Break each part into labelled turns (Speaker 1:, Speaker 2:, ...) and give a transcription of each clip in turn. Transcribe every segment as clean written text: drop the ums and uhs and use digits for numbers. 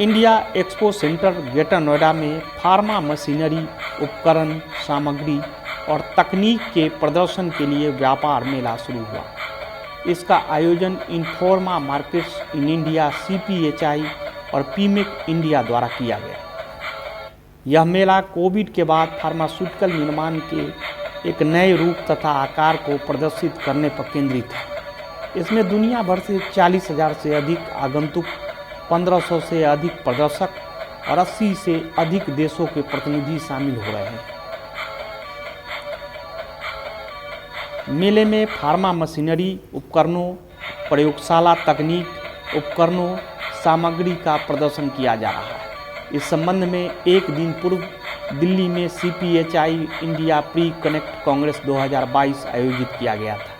Speaker 1: India expo centre greater Noida में pharma machinery, उपकरण, सामग्री और तकनीक के प्रदर्शन के लिए व्यापार मेला शुरू हुआ। इसका आयोजन इन्फोर्मा मार्केट्स इन इंडिया CPHI और पीमेक इंडिया द्वारा किया गया। यह मेला कोविड के बाद फार्मास्यूटिकल निर्माण के एक नए रूप तथा आकार को प्रदर्शित करने पर केंद्रित है। इसमें दुनिया भर से 40,000 से अधिक आगंतुक, 1500 से अधिक प्रदर्शक और 80 से अधिक देशों के प्रतिनिधि शामिल हो रहे हैं। मेले में फार्मा मशीनरी, उपकरणों, प्रयोगशाला तकनीक, उपकरणों, सामग्री का प्रदर्शन किया जा रहा है। इस संबंध में एक दिन पूर्व दिल्ली में CPHI India pre connect Congress 2022 आयोजित किया गया था।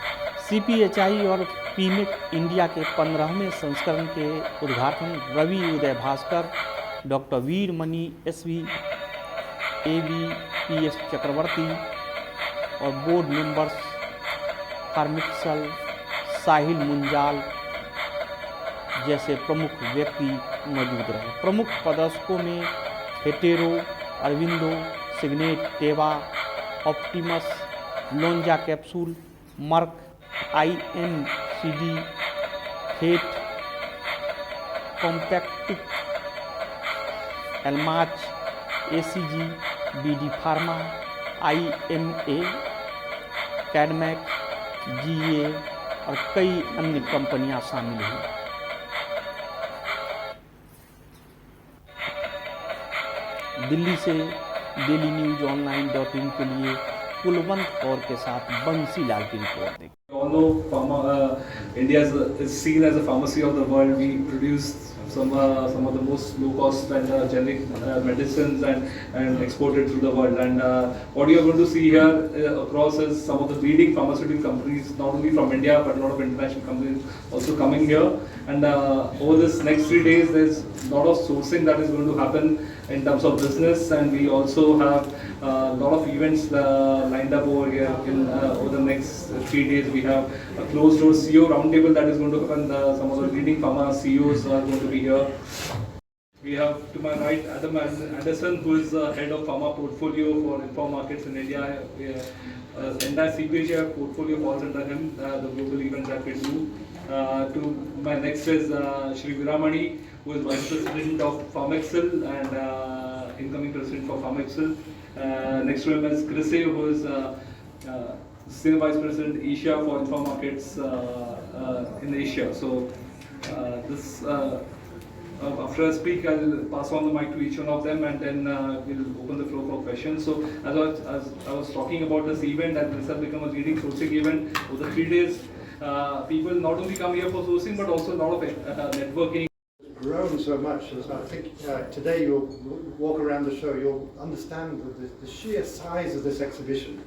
Speaker 1: CPHI और पीमेक इंडिया के 15वें संस्करण के उद्घाटन Ravi Uday Bhaskar, doctor Veeramani SV, AB PS Chakravarthy और बोर्ड मेंबर्स फार्मिक्सल, साहिल मुंजाल जैसे प्रमुख व्यक्ति मौजूद रहे। प्रमुख प्रदर्शकों में Hetero, Aurobindo, Signet, Teva, Optimus, Lonza capsule, Merck, IMCD, Fette, कॉम्पैक्टिक, एलमाच, ACG, BD pharma, IMA, Cadmach, GA और कई अन्य कंपनियां शामिल हुई। दिल्ली से डेली न्यूज online.in के लिए कुलवंत कौर के साथ बंसीलाल की रिपोर्ट देखिए।
Speaker 2: Although India is seen as a pharmacy of the world, we produce some of the most low-cost and generic medicines and export it through the world. And what you are going to see here across is some of the leading pharmaceutical companies, not only from India but a lot of international companies also coming here. And over this next 3 days, there's a lot of sourcing that is going to happen in terms of business, and we also have a lot of events lined up over here. Over the next 3 days, we have a closed-door CEO roundtable that is going to happen. Some of the leading pharma CEOs are going to be here. We have to my right Adam Anderson, who is head of pharma portfolio for Inform Markets in India. Entire CPHI portfolio falls under him, the global events that we do. To my next is Shri Viramani, who is Vice President of Pharmexcel and incoming President for Pharmexcel. Next to him is Chris, who is Senior Vice President Asia for Inform Markets in Asia. So after I speak, I'll pass on the mic to each one of them, and then we'll open the floor for questions. So as I was talking about this event, and this has become a leading sourcing event over the 3 days. People not only come here for sourcing, but also a lot of networking.
Speaker 3: Grown so much. I think today you'll walk around the show, you'll understand the sheer size of this exhibition.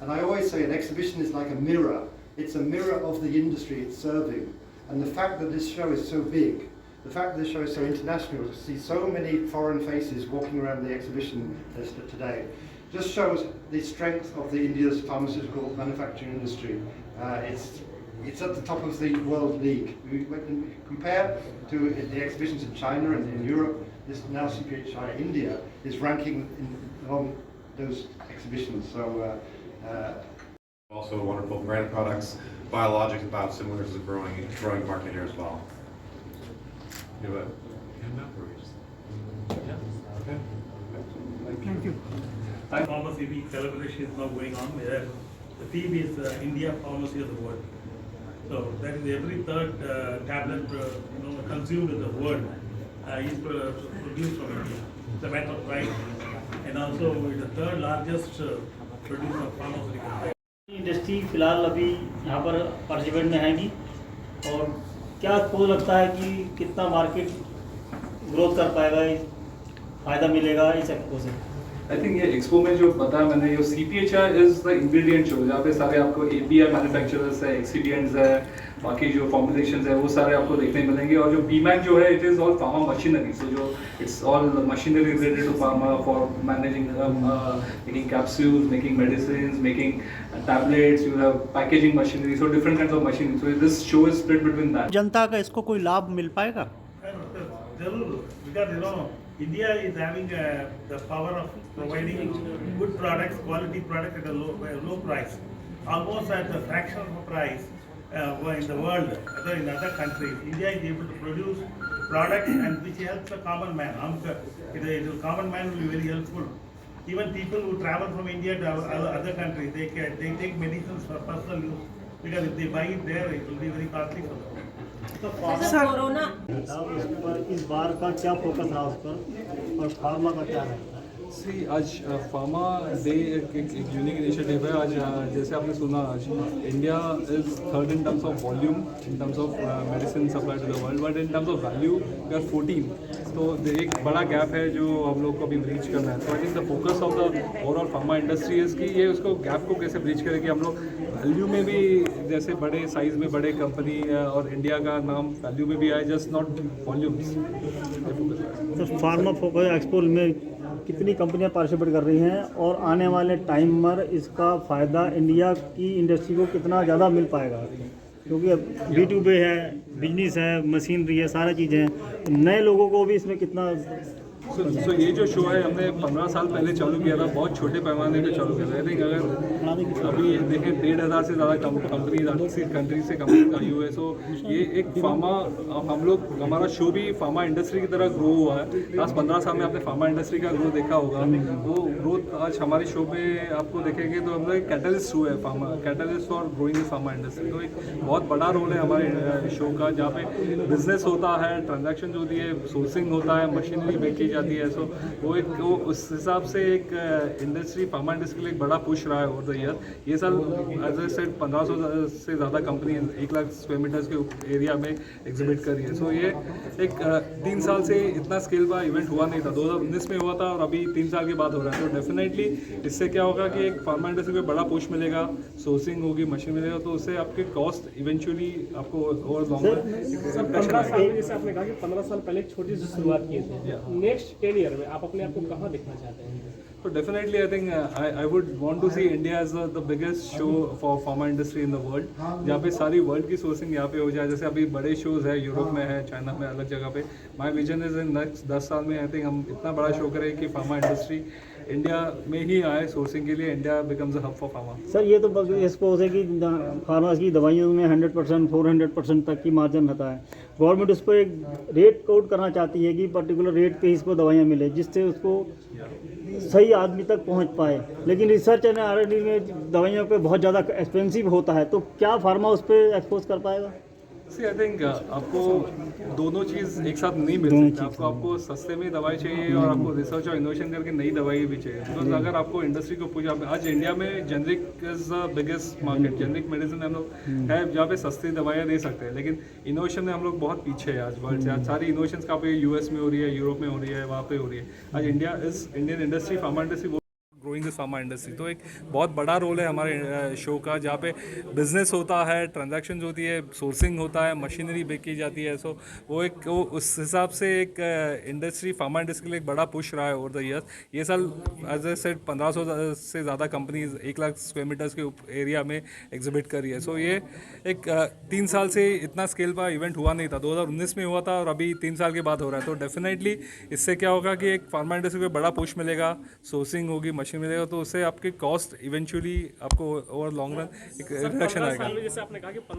Speaker 3: And I always say an exhibition is like a mirror. It's a mirror of the industry it's serving. And the fact that this show is so big, the fact that this show is so international, to see so many foreign faces walking around the exhibition today, just shows the strength of the India's pharmaceutical manufacturing industry. It's at the top of the world league. When we compare to the exhibitions in China and in Europe, this now CPHI India is ranking among those exhibitions. So
Speaker 4: also wonderful branded products, biologics and biosimilars is a growing market here as well. Do it. Okay.
Speaker 3: thank you.
Speaker 5: Pharmacy Week celebration is now going on. Where the theme is India Pharmacy of the World. So that is every third tablet consumed in the world is produced from India. It's a matter of pride, and also it's the third largest producer of pharmaceutical.
Speaker 6: Industry फिलहाल अभी यहाँ पर participant में आएंगी, और क्या आपको लगता है कि कितना मार्केट ग्रोथ कर पाएगा, फ़ायदा मिलेगा इस एक्सपो से?
Speaker 2: I think ये एक्सपो में जो बताया मैंने, ये CPHI is the ingredient show, जहाँ पे सारे आपको API manufacturers है, excipients है, बाकी जो formulations है वो सारे आपको देखने मिलेंगे. और जो PMAC जो है, it is all pharma machinery, so जो it's all machinery related to pharma for managing making capsules, making medicines, making tablets. You have packaging machinery, so different kinds of machinery. So this show is split between that.
Speaker 1: जनता का इसको कोई लाभ मिल पाएगा?
Speaker 5: जरूर because India is having the power of providing good products, quality products at a low price, almost at a fraction of the price in the world, in other countries. India is able to produce products and which helps the common man. The common man will be very helpful. Even people who travel from India to other countries, they take medicines for personal use, because if they buy it there, it will be very costly for them.
Speaker 7: Sir corona
Speaker 6: उस पर इस बार का क्या focus रहा उस पर और pharma का क्या रहेगा?
Speaker 2: सी आज फार्मा डे एक यूनिक इनिशिएटिव है. आज जैसे आपने सुना, आज India is third in terms of volume, in terms of medicine supply to the world, but in terms of value we are 14. तो एक बड़ा गैप है जो हम लोग को अभी ब्रीच करना है. तो I think the focus of the overall pharma industry is कि ये उसको गैप को कैसे ब्रीच करें कि हम लोग वैल्यू में भी जैसे बड़े साइज में बड़े कंपनी और इंडिया का नाम वैल्यू में भी आए, जस्ट नॉट वॉल्यूम्स.
Speaker 6: तो फार्मा फोकस एक्सपो में कितनी कंपनियां पार्टिसिपेट कर रही हैं और आने वाले टाइम पर इसका फ़ायदा इंडिया की इंडस्ट्री को कितना ज़्यादा मिल पाएगा? क्योंकि अब B2B है, बिजनेस है, मशीनरी है, सारी चीज़ें हैं, नए लोगों को भी इसमें कितना
Speaker 2: सो ये जो शो है हमने 15 साल पहले चालू किया था, बहुत छोटे पैमाने पे चालू किया था. आई थिंक अगर अभी देखें 1,500 से ज़्यादा कंपनी 80 कंट्री से कंपनी आई हुई है. सो ये एक फार्मा, हम लोग हमारा शो भी फार्मा इंडस्ट्री की तरह ग्रो हुआ है. लास्ट 15 साल में आपने फार्मा इंडस्ट्री का ग्रोथ देखा होगा. वो ग्रोथ आज हमारे शो पे आपको देखेंगे तो हम लोग कैटलिस्ट हुए है, pharma catalyst for growing the pharma industry. तो एक बहुत बड़ा रोल है हमारे शो का, जहाँ पे बिजनेस होता है, ट्रांजैक्शन होती है, सोर्सिंग होता है, मशीनरी बेची जाती है. सो वो उस हिसाब से एक इंडस्ट्री, फार्मा इंडस्ट्री के लिए एक बड़ा पुश रहा है ओवर द ईयर. ये साल एज आई सेड 1500 से ज़्यादा कंपनी 1 लाख स्क्वायर मीटर्स के एरिया में एग्जिबिट कर रही है. सो ये एक 3 साल से इतना स्केल का इवेंट हुआ नहीं था. 2019 में हुआ था और अभी 3 साल के बाद हो रहा है. तो डेफिनेटली इससे क्या होगा कि एक फार्मा इंडस्ट्री को बड़ा पुश मिलेगा, सोर्सिंग होगी, मशीन मिलेगा, तो उससे आपके कॉस्ट इवेंचुअली आपको ओवर लॉन्ग रन.
Speaker 8: 15 साल जैसे आपने कहा कि 15 साल पहले एक छोटी सी शुरुआत किए थे, नेक्स्ट 10 ईयर में आप अपने आप को कहाँ देखना चाहते हैं?
Speaker 2: So definitely, I think I would want to see India as the biggest show for pharma industry in the world. जहाँ पे सारी वर्ल्ड की सोर्सिंग यहाँ पे हो जाए. जैसे अभी बड़े शोज है, यूरोप में है, चाइना में, अलग जगह पे. My vision is in next 10 साल में आई थिंक हम इतना बड़ा शो करें कि फार्मा इंडस्ट्री इंडिया में ही आए सोर्सिंग के लिए. India becomes a hub for pharma.
Speaker 6: Sir ये तो एक्सपोज है कि फार्मा की दवाइयों में 100% 400% तक की मार्जिन रहता है. गवर्नमेंट उस पर एक रेट कोड करना चाहती है कि पर्टिकुलर रेट पे इसको दवाइयाँ मिले, जिससे उसको सही आदमी तक पहुंच पाए. लेकिन रिसर्च एंड R&D में दवाइयों पे बहुत ज़्यादा एक्सपेंसिव होता है, तो क्या फार्मा उस पर एक्सपोज कर पाएगा?
Speaker 2: सी आई थिंक आपको दोनों चीज़ एक साथ नहीं मिल सकती. आपको सस्ते में दवाई चाहिए और आपको रिसर्च और इनोवेशन करके नई दवाई भी चाहिए. बिकॉज अगर आपको इंडस्ट्री को पूछा, आज इंडिया में generic is the biggest market. Generic medicine हम लोग है जहाँ पे सस्ती दवाइयाँ दे सकते हैं, लेकिन इनोवेशन में हम लोग बहुत पीछे है आज वर्ल्ड से. आज सारी इनोवेशन कहाँ पे US में हो रही है, यूरोप में हो रही है, वहाँ पे हो रही है. आज Indian industry, pharma industry growing the pharma industry. तो एक बहुत बड़ा रोल है हमारे शो का, जहाँ पे बिजनेस होता है, ट्रांजैक्शंस होती है, सोर्सिंग होता है, मशीनरी बेची जाती है. सो वो उस हिसाब से एक इंडस्ट्री, फार्मा इंडस्ट्री के लिए एक बड़ा पुश रहा है ओवर द ईयर. ये साल एज आई सेड 1500 से ज़्यादा कंपनीज 1 लाख स्क्वायर मीटर्स के एरिया में एग्जिबिट कर रही है. सो ये एक 3 साल से इतना स्केल का इवेंट हुआ नहीं था. 2019 में हुआ था और अभी 3 साल के बाद हो रहा है. तो डेफिनेटली इससे क्या होगा कि एक फार्मा इंडस्ट्री को बड़ा पुश मिलेगा, सोर्सिंग होगी, मशीन मिलेगा, तो उससे आपके कॉस्ट इवेंचुअली आपको ओवर लॉन्ग रन एक रिडक्शन आएगा.
Speaker 8: जैसे आपने कहा कि 15